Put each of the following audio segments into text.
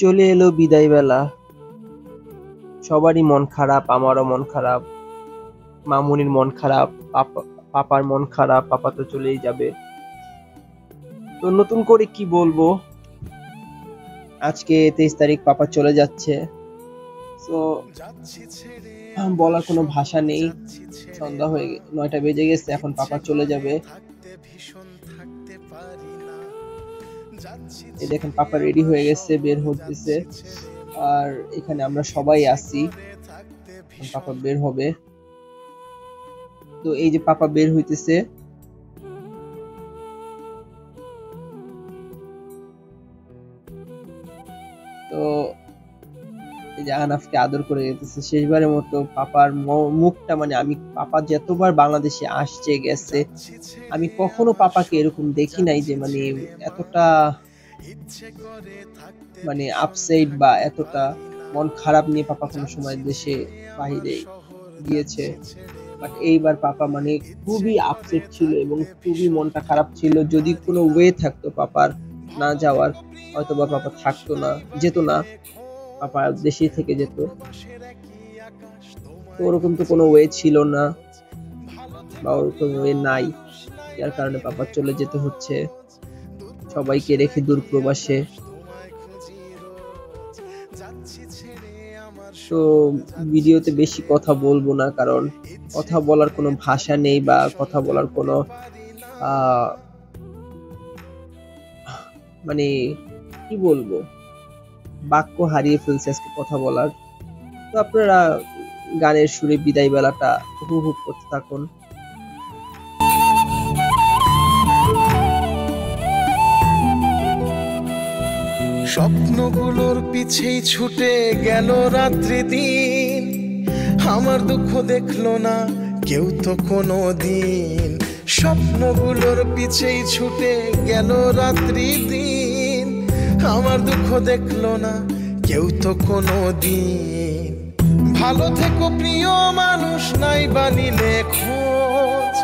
চলে এলো বিদায় বেলা। সবারই মন খারাপ, আমারও মন খারাপ, মামুনির মন খারাপ, পাপার মন খারাপ, পাপা তো চলেই যাবে। তো নতুন করে কি বলবো, আজকে 23 তারিখ পাপা চলে যাচ্ছে। তো বলার কোনো ভাষা নেই। সন্ধ্যা হয়ে 9টা বেজে গেছে, এখন পাপা চলে যাবে। এই দেখেন পাপা রেডি হয়ে গেছে, বের হতেছে। আর এখানে আমরা সবাই আছি, পাপা বের হবে। তো এই যে পাপা বের হইতেছে। তো এই যে আহনাফকে আদর করে যেতেছে শেষবারের মতো। পাপার মুখটা, মানে আমি পাপা যতবার বাংলাদেশে আসছে গেছে, আমি কখনো পাপাকে এরকম দেখি নাই যে মানে এতটা মানে আপসেট বা এতটা মন খারাপ নিয়ে পাপা কোনো সময় দেশে বাহিরে গিয়েছে। বাট এইবার পাপা মানে খুবই আপসেট ছিল এবং খুবই মনটা খারাপ ছিল। যদি কোনো ওয়ে থাকতো পাপার না যাওয়ার, হয়তো বা পাপা থাকতো না, যেত না, পাপা দেশেই থেকে যেত। তো ওরকম তো কোনো ওয়ে ছিল না বা ওরকম ওয়ে নাই, যার কারণে পাপা চলে যেতে হচ্ছে সবাইকে রেখে দূর প্রবাসে। তো ভিডিওতে বেশি কথা বলবো না, কারণ কথা বলার কোনো ভাষা নেই বা কথা বলার কোনো মানে কি বলবো, বাক্য হারিয়ে ফেলছে আজকে কথা বলার। তো আপনারা গানের সুরে বিদায় বেলাটা উপভোগ করতে থাকুন। স্বপ্নগুলোর পিছেই ছুটে গেল রাত্রি দিন, আমার দুঃখ দেখলো না কেউ তো কোনো দিন। স্বপ্নগুলোর পিছেই ছুটে গেল রাত্রি দিন, আমার দুঃখ দেখলো না কেউ তো কোনো দিন। ভালো থেকো প্রিয় মানুষ, নাই বানিলে খোঁজ,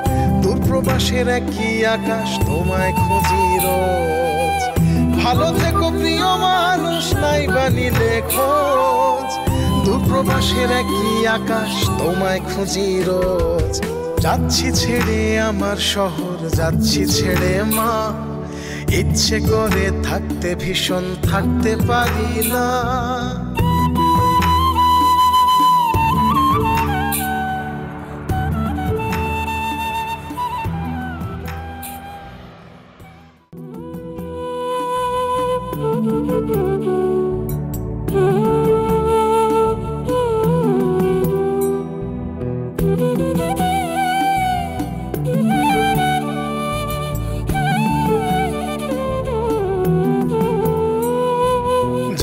দূর প্রবাসের একই আকাশ তোমায় খুঁজি রোজ। ভালো থেকো প্রিয় মানুষ, নাই বানিলে খোঁজ, দূর প্রবাসের একই আকাশ তোমায় খুঁজি রোজ। যাচ্ছি ছেড়ে আমার শহর, যাচ্ছি ছেড়ে মা, ইচ্ছে করে থাকতে ভীষণ থাকতে পারি না।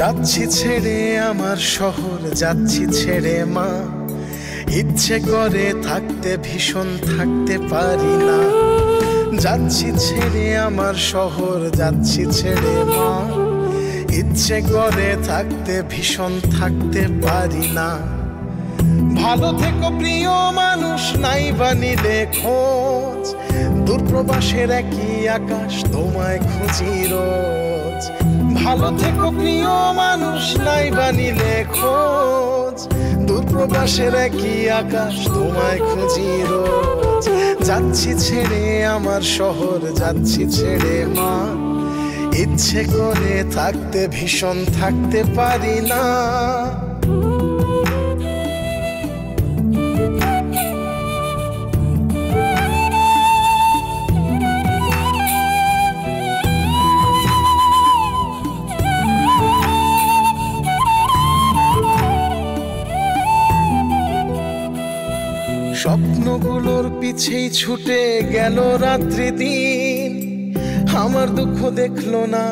যাচ্ছি ছেড়ে আমার শহর, যাচ্ছি ছেড়ে মা, ইচ্ছে করে থাকতে ভীষণ থাকতে পারি না। যাচ্ছি ছেড়ে আমার শহর, যাচ্ছি ছেড়ে মা, ইচ্ছে করে থাকতে ভীষণ থাকতে পারি না। ভালো থেকো প্রিয় মানুষ, নাই বানিলে খোঁজ, দূর প্রবাসের একই আকাশ তোমায় খুঁজি রোজ। ভালো থেকো প্রিয় মানুষ, নাই বানিলে খোঁজ, দূর প্রবাসের একই আকাশ তোমায় খুঁজি রোজ। যাচ্ছি ছেড়ে আমার শহর, যাচ্ছি ছেড়ে মা, ইচ্ছে করে থাকতে ভীষণ থাকতে পারি না। স্বপ্নগুলোর পিছেই ছুটে গেল রাত্রি দিন, আমার দুঃখ দেখলো না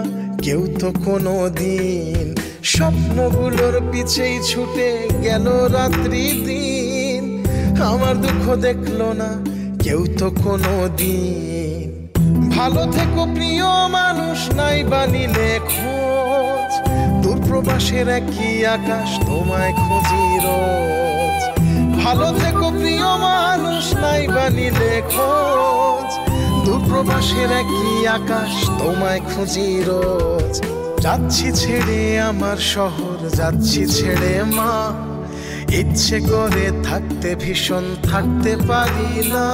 কেউ তো কোনো দিন। স্বপ্নগুলোর পিছেই ছুটে গেল রাত্রি দিন, আমার দুঃখ দেখলো না কেউ তো কোনো দিন। ভালো থেকো প্রিয় মানুষ, নাই বানিলে খোঁজ, দূর প্রবাসের একই আকাশ তোমায় খুঁজি রোজ। ভালো থেকো প্রিয় মানুষ, নাই বানিলে খোঁজ, দূর প্রবাসের একই আকাশ তোমায় খুঁজি রোজ। যাচ্ছি ছেড়ে আমার শহর, যাচ্ছি ছেড়ে মা। ইচ্ছে করে থাকতে ভীষণ থাকতে পারি না।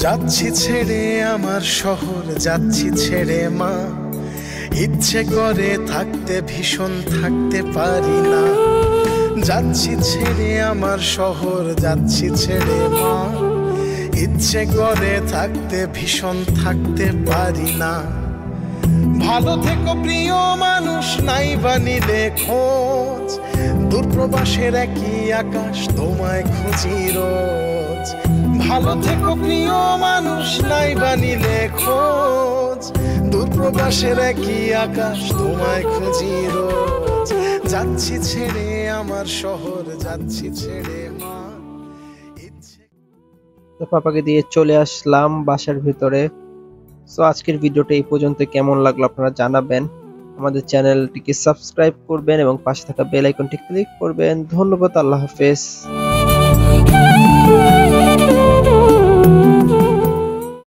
যাচ্ছি ছেড়ে আমার শহর, যাচ্ছি ছেড়ে মা। ইচ্ছে করে থাকতে ভীষণ থাকতে পারি না। যাচ্ছি ছেড়ে আমার শহর, যাচ্ছি ছেড়ে মা। ইচ্ছে করে থাকতে ভীষণ থাকতে পারি না। ভালো থেকো প্রিয় মানুষ, নাই বা নিলে খোঁজ। দূরপ্রবাসের একই আকাশ, তোমায় খুঁজি রোজ। ভালো থেকো প্রিয় মানুষ, নাই বা নিলে খোঁজ। দূরপ্রবাসের একই আকাশ, তোমায় খুঁজি রোজ। যাচ্ছি ছেড়ে আমার শহর, যাচ্ছি ছেড়ে মা। তো পাপাকে দিয়ে চলে আসলাম বাসার ভিতরে। সো আজকের ভিডিওটা এই পর্যন্ত। কেমন লাগলো আপনারা জানাবেন। আমাদের চ্যানেলটিকে সাবস্ক্রাইব করবেন এবং পাশে থাকা বেল আইকনটি ক্লিক করবেন। ধন্যবাদ। আল্লাহ হাফেজ।